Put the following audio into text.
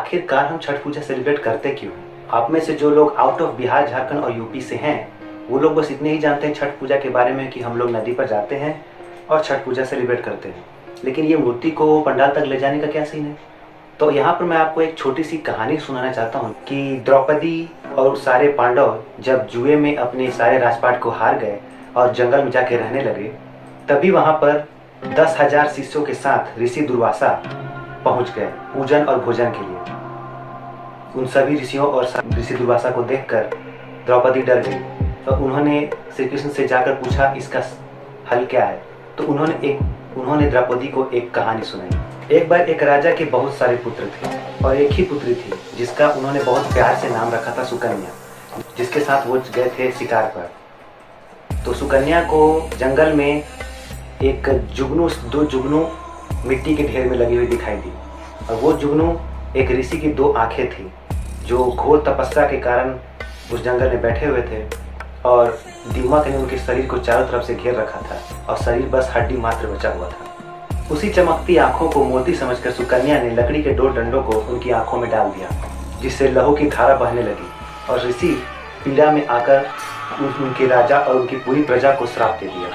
आखिरकार हम छठ पूजा सेलिब्रेट करते क्यों हैं? आप में से जो लोग आउट ऑफ बिहार, झारखंड और यूपी से हैं, वो लोग बस इतने ही जानते हैं छठ पूजा के बारे में कि हम लोग नदी पर जाते हैं और छठ पूजा सेलिब्रेट करते हैं। लेकिन ये मूर्ति को पंडाल तक ले जाने का क्या सीन है? तो यहाँ पर मैं आपको एक छोटी सी कहानी सुनाना चाहता हूँ कि द्रौपदी और सारे पांडव जब जुए में अपने सारे राजपाट को हार गए और जंगल में जाके रहने लगे, तभी वहाँ पर 10,000 शिष्यों के साथ ऋषि दुर्वासा पहुँच गए पूजन और भोजन के लिए। उन सभी ऋषियों और ऋषि दुर्वासा को देखकर द्रौपदी डर गई, तो उन्होंने श्री कृष्ण से जाकर पूछा इसका हल क्या है। तो उन्होंने द्रौपदी को एक कहानी सुनाई। एक बार एक राजा के बहुत सारे पुत्र थे और एक ही पुत्री थी जिसका उन्होंने बहुत प्यार से नाम रखा था सुकन्या, जिसके साथ वो गए थे शिकार पर। तो सुकन्या को जंगल में दो जुगनू मिट्टी के ढेर में लगी हुई दिखाई दी, और वो जुगनू एक ऋषि की 2 आंखें थी जो घोर तपस्या के कारण उस जंगल में बैठे हुए थे, और दीमक ने उनके शरीर को चारों तरफ से घेर रखा था और शरीर बस हड्डी मात्र बचा हुआ था। उसी चमकती आंखों को मोती समझकर सुकन्या ने लकड़ी के 2 डंडों को उनकी आंखों में डाल दिया, जिससे लहू की धारा बहने लगी, और ऋषि पीड़ा में आकर उनके राजा और उनकी पूरी प्रजा को श्राप दे दिया।